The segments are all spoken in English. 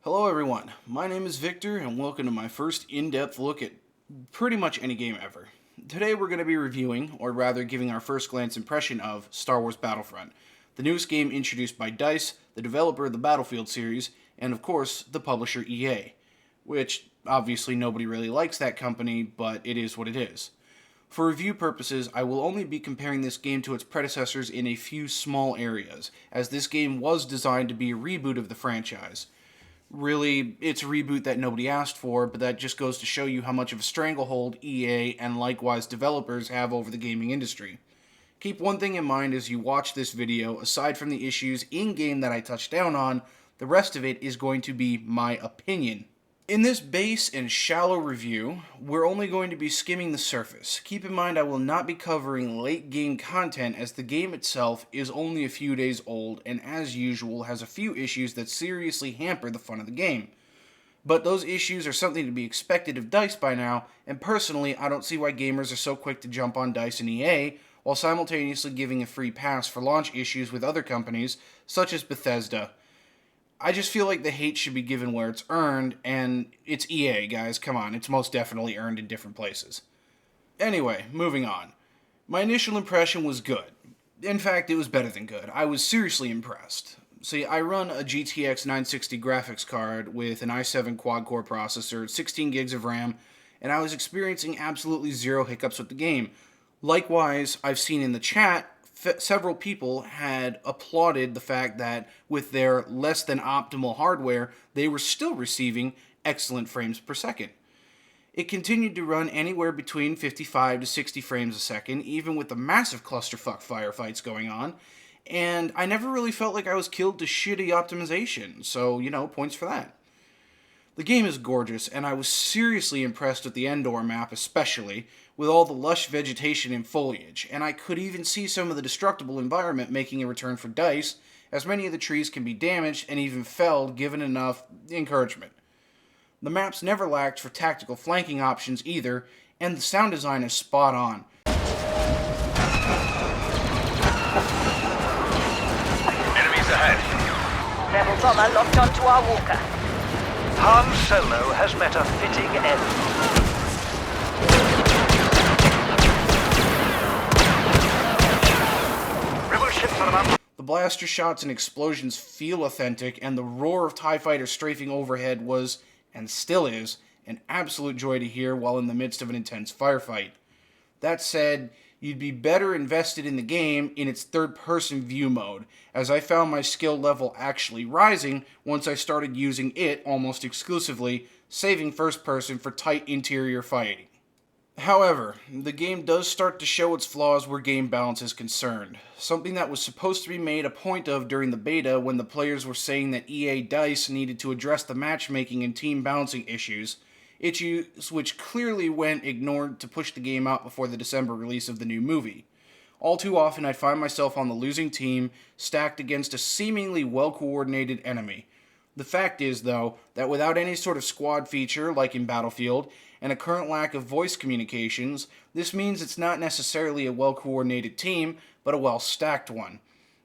Hello everyone, my name is Victor and welcome to my first in-depth look at pretty much any game ever. Today we're going to be reviewing, or rather giving our first glance impression of, Star Wars Battlefront, the newest game introduced by DICE, the developer of the Battlefield series, and of course, the publisher EA. Which, obviously nobody really likes that company, but it is what it is. For review purposes, I will only be comparing this game to its predecessors in a few small areas, as this game was designed to be a reboot of the franchise. Really, it's a reboot that nobody asked for, but that just goes to show you how much of a stranglehold EA and likewise developers have over the gaming industry. Keep one thing in mind as you watch this video: aside from the issues in-game that I touched down on, the rest of it is going to be my opinion. In this base and shallow review, we're only going to be skimming the surface. Keep in mind I will not be covering late game content, as the game itself is only a few days old and as usual has a few issues that seriously hamper the fun of the game. But those issues are something to be expected of DICE by now, and personally I don't see why gamers are so quick to jump on DICE and EA, while simultaneously giving a free pass for launch issues with other companies, such as Bethesda. I just feel like the hate should be given where it's earned, and it's EA, guys, come on, it's most definitely earned in different places. Anyway, moving on. My initial impression was good. In fact, it was better than good. I was seriously impressed. See, I run a GTX 960 graphics card with an i7 quad-core processor, 16 gigs of RAM, and I was experiencing absolutely zero hiccups with the game. Likewise, I've seen in the chat several people had applauded the fact that with their less than optimal hardware, they were still receiving excellent frames per second. It continued to run anywhere between 55 to 60 frames a second, even with the massive clusterfuck firefights going on, and I never really felt like I was killed to shitty optimization, so, points for that. The game is gorgeous, and I was seriously impressed with the Endor map especially, with all the lush vegetation and foliage, and I could even see some of the destructible environment making a return for DICE, as many of the trees can be damaged and even felled given enough encouragement. The maps never lacked for tactical flanking options either, and the sound design is spot on. Enemies ahead. Rebel bomber locked onto our walker. Han Solo has met a fitting end. Rebel ships on them. The blaster shots and explosions feel authentic, and the roar of TIE fighters strafing overhead was, and still is, an absolute joy to hear while in the midst of an intense firefight. That said, you'd be better invested in the game in its third-person view mode, as I found my skill level actually rising once I started using it almost exclusively, saving first-person for tight interior fighting. However, the game does start to show its flaws where game balance is concerned, something that was supposed to be made a point of during the beta when the players were saying that EA DICE needed to address the matchmaking and team balancing issues which clearly went ignored to push the game out before the December release of the new movie. All too often I'd find myself on the losing team, stacked against a seemingly well-coordinated enemy. The fact is, though, that without any sort of squad feature, like in Battlefield, and a current lack of voice communications, this means it's not necessarily a well-coordinated team, but a well-stacked one.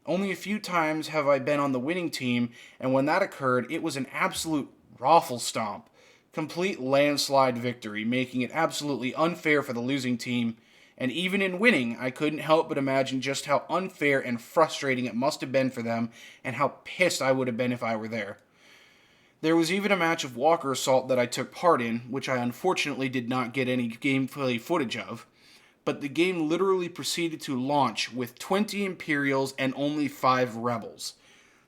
Only a few times have I been on the winning team, and when that occurred, it was an absolute raffle stomp. Complete landslide victory, making it absolutely unfair for the losing team, and even in winning, I couldn't help but imagine just how unfair and frustrating it must have been for them, and how pissed I would have been if I were there. There was even a match of Walker Assault that I took part in, which I unfortunately did not get any gameplay footage of, but the game literally proceeded to launch with 20 Imperials and only 5 Rebels.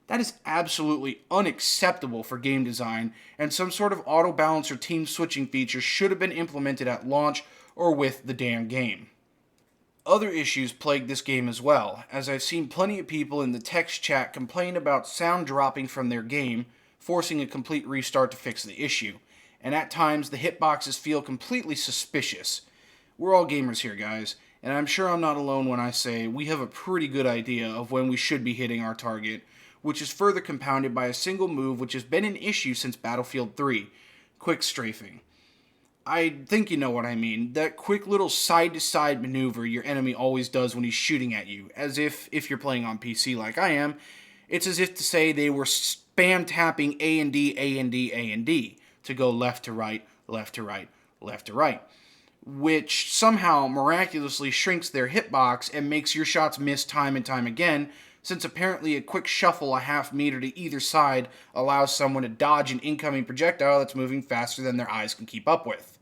That is absolutely unacceptable for game design, and some sort of auto-balance or team switching feature should have been implemented at launch or with the damn game. Other issues plagued this game as well, as I've seen plenty of people in the text chat complain about sound dropping from their game, forcing a complete restart to fix the issue, and at times the hitboxes feel completely suspicious. We're all gamers here, guys, and I'm sure I'm not alone when I say we have a pretty good idea of when we should be hitting our target, which is further compounded by a single move which has been an issue since Battlefield 3, quick strafing. I think you know what I mean, that quick little side-to-side maneuver your enemy always does when he's shooting at you, as if you're playing on PC like I am, it's as if to say they were spam tapping A and D, A and D, A and D to go left to right, left to right, left to right, which somehow miraculously shrinks their hitbox and makes your shots miss time and time again, since apparently a quick shuffle a half meter to either side allows someone to dodge an incoming projectile that's moving faster than their eyes can keep up with.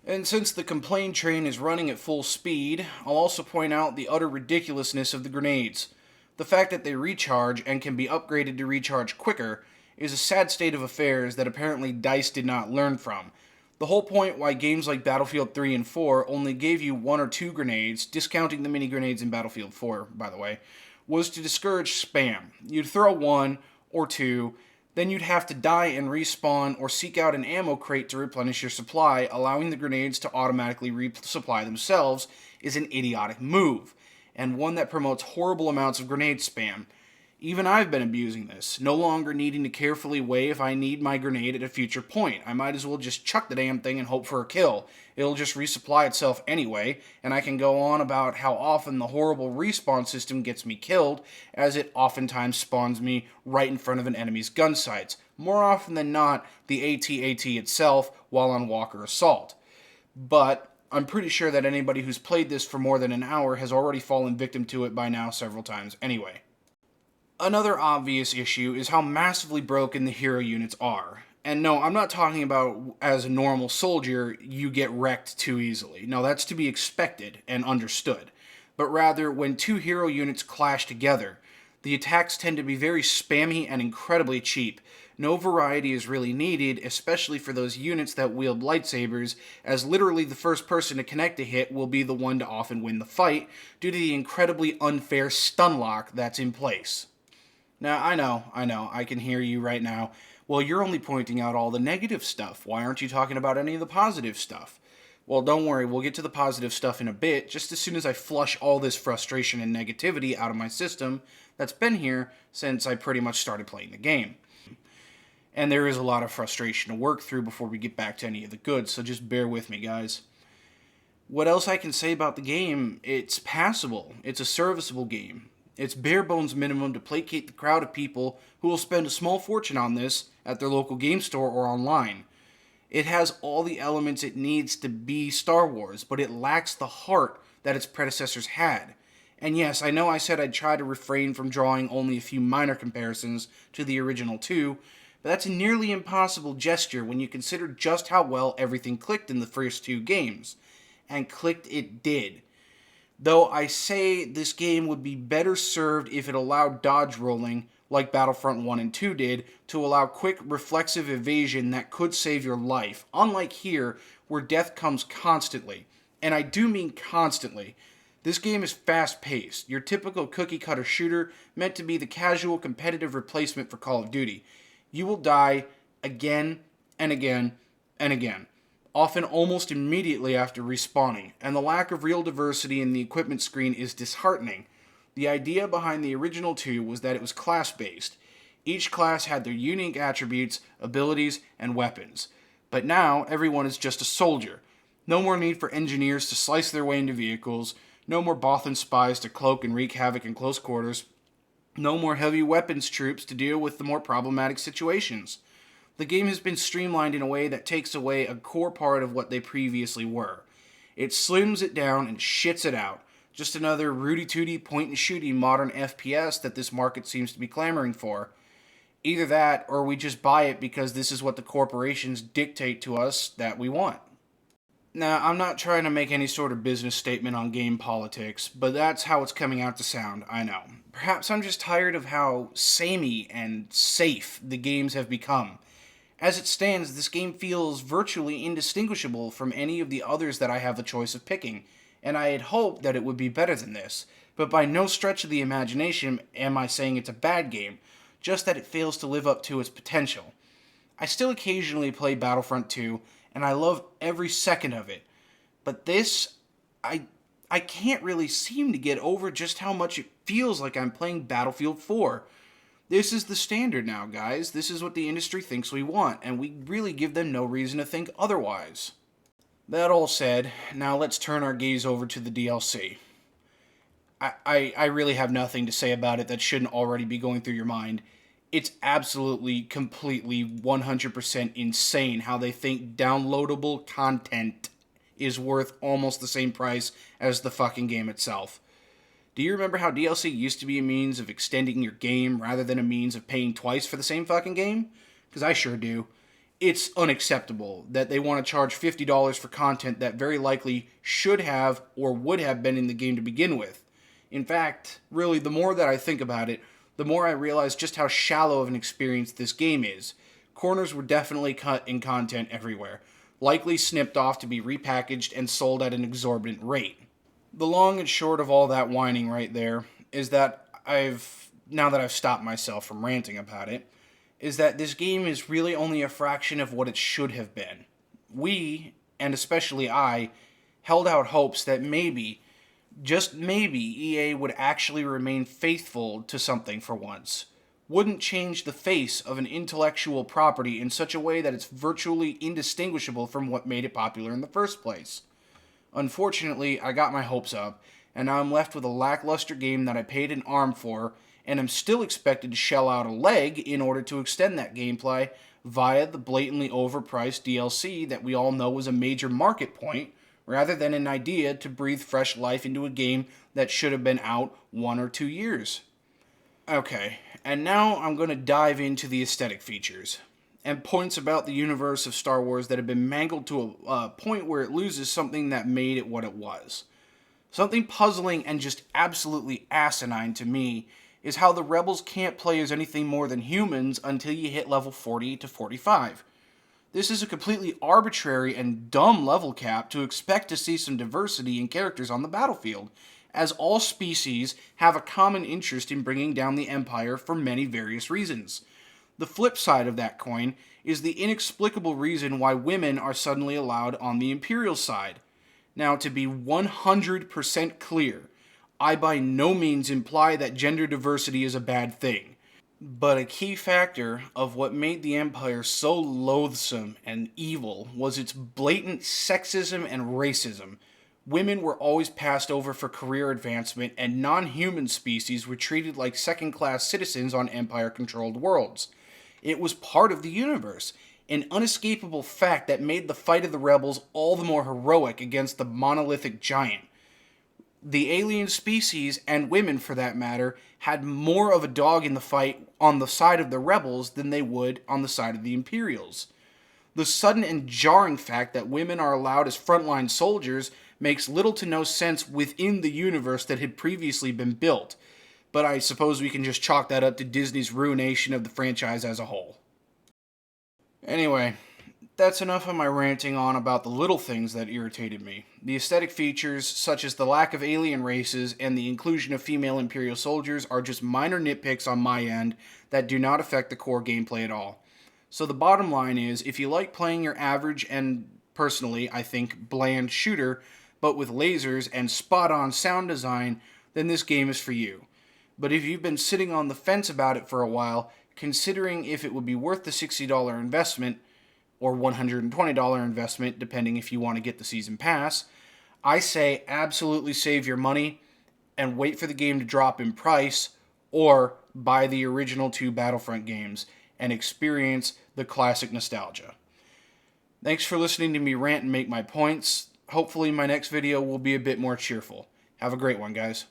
And since the complaint train is running at full speed, I'll also point out the utter ridiculousness of the grenades. The fact that they recharge and can be upgraded to recharge quicker is a sad state of affairs that apparently DICE did not learn from. The whole point why games like Battlefield 3 and 4 only gave you 1 or 2 grenades, discounting the mini grenades in Battlefield 4, by the way, was to discourage spam. You'd throw 1 or 2, then you'd have to die and respawn or seek out an ammo crate to replenish your supply. Allowing the grenades to automatically resupply themselves is an idiotic move, and one that promotes horrible amounts of grenade spam. Even I've been abusing this, no longer needing to carefully weigh if I need my grenade at a future point. I might as well just chuck the damn thing and hope for a kill. It'll just resupply itself anyway, and I can go on about how often the horrible respawn system gets me killed, as it oftentimes spawns me right in front of an enemy's gun sights. More often than not, the AT-AT itself while on Walker Assault. But I'm pretty sure that anybody who's played this for more than an hour has already fallen victim to it by now several times anyway. Another obvious issue is how massively broken the hero units are. And no, I'm not talking about as a normal soldier, you get wrecked too easily. No, that's to be expected and understood. But rather, when 2 hero units clash together, the attacks tend to be very spammy and incredibly cheap. No variety is really needed, especially for those units that wield lightsabers, as literally the first person to connect a hit will be the one to often win the fight, due to the incredibly unfair stun lock that's in place. Now, I know, I can hear you right now. Well, you're only pointing out all the negative stuff. Why aren't you talking about any of the positive stuff? Well, don't worry, we'll get to the positive stuff in a bit, just as soon as I flush all this frustration and negativity out of my system that's been here since I pretty much started playing the game. And there is a lot of frustration to work through before we get back to any of the goods, so just bear with me, guys. What else I can say about the game? It's passable. It's a serviceable game. It's bare bones minimum to placate the crowd of people who will spend a small fortune on this at their local game store or online. It has all the elements it needs to be Star Wars, but it lacks the heart that its predecessors had. And yes, I know I said I'd try to refrain from drawing only a few minor comparisons to the original 2, but that's a nearly impossible gesture when you consider just how well everything clicked in the first 2 games. And clicked it did. Though I say this game would be better served if it allowed dodge rolling, like Battlefront 1 and 2 did, to allow quick reflexive evasion that could save your life, unlike here, where death comes constantly. And I do mean constantly. This game is fast-paced, your typical cookie-cutter shooter meant to be the casual competitive replacement for Call of Duty. You will die again and again and again, often almost immediately after respawning, and the lack of real diversity in the equipment screen is disheartening. The idea behind the original 2 was that it was class-based. Each class had their unique attributes, abilities, and weapons. But now, everyone is just a soldier. No more need for engineers to slice their way into vehicles, no more Bothan spies to cloak and wreak havoc in close quarters, no more heavy weapons troops to deal with the more problematic situations. The game has been streamlined in a way that takes away a core part of what they previously were. It slims it down and shits it out. Just another rooty-tooty point-and-shooty modern FPS that this market seems to be clamoring for. Either that, or we just buy it because this is what the corporations dictate to us that we want. Now, I'm not trying to make any sort of business statement on game politics, but that's how it's coming out to sound, I know. Perhaps I'm just tired of how samey and safe the games have become. As it stands, this game feels virtually indistinguishable from any of the others that I have the choice of picking, and I had hoped that it would be better than this, but by no stretch of the imagination am I saying it's a bad game, just that it fails to live up to its potential. I still occasionally play Battlefront 2, and I love every second of it, but this, I can't really seem to get over just how much it feels like I'm playing Battlefield 4. This is the standard now, guys. This is what the industry thinks we want, and we really give them no reason to think otherwise. That all said, now let's turn our gaze over to the DLC. I really have nothing to say about it that shouldn't already be going through your mind. It's absolutely, completely, 100% insane how they think downloadable content is worth almost the same price as the fucking game itself. Do you remember how DLC used to be a means of extending your game rather than a means of paying twice for the same fucking game? Because I sure do. It's unacceptable that they want to charge $50 for content that very likely should have or would have been in the game to begin with. In fact, really, the more that I think about it, the more I realize just how shallow of an experience this game is. Corners were definitely cut in content everywhere, likely snipped off to be repackaged and sold at an exorbitant rate. The long and short of all that whining right there is that now that I've stopped myself from ranting about it, is that this game is really only a fraction of what it should have been. We, and especially I, held out hopes that maybe, just maybe, EA would actually remain faithful to something for once. Wouldn't change the face of an intellectual property in such a way that it's virtually indistinguishable from what made it popular in the first place. Unfortunately, I got my hopes up, and now I'm left with a lackluster game that I paid an arm for, and I'm still expected to shell out a leg in order to extend that gameplay via the blatantly overpriced DLC that we all know was a major market point, rather than an idea to breathe fresh life into a game that should have been out 1 or 2 years. Okay, and now I'm going to dive into the aesthetic features and points about the universe of Star Wars that have been mangled to a point where it loses something that made it what it was. Something puzzling and just absolutely asinine to me is how the Rebels can't play as anything more than humans until you hit level 40 to 45. This is a completely arbitrary and dumb level cap to expect to see some diversity in characters on the battlefield, as all species have a common interest in bringing down the Empire for many various reasons. The flip side of that coin is the inexplicable reason why women are suddenly allowed on the Imperial side. Now, to be 100% clear, I by no means imply that gender diversity is a bad thing. But a key factor of what made the Empire so loathsome and evil was its blatant sexism and racism. Women were always passed over for career advancement, and non-human species were treated like second-class citizens on Empire-controlled worlds. It was part of the universe, an unescapable fact that made the fight of the rebels all the more heroic against the monolithic giant. The alien species, and women for that matter, had more of a dog in the fight on the side of the rebels than they would on the side of the Imperials. The sudden and jarring fact that women are allowed as frontline soldiers makes little to no sense within the universe that had previously been built, but I suppose we can just chalk that up to Disney's ruination of the franchise as a whole. Anyway, that's enough of my ranting on about the little things that irritated me. The aesthetic features, such as the lack of alien races and the inclusion of female Imperial soldiers, are just minor nitpicks on my end that do not affect the core gameplay at all. So the bottom line is, if you like playing your average and, personally, I think, bland shooter, but with lasers and spot-on sound design, then this game is for you. But if you've been sitting on the fence about it for a while, considering if it would be worth the $60 investment, or $120 investment, depending if you want to get the season pass, I say absolutely save your money and wait for the game to drop in price, or buy the original 2 Battlefront games and experience the classic nostalgia. Thanks for listening to me rant and make my points. Hopefully my next video will be a bit more cheerful. Have a great one, guys.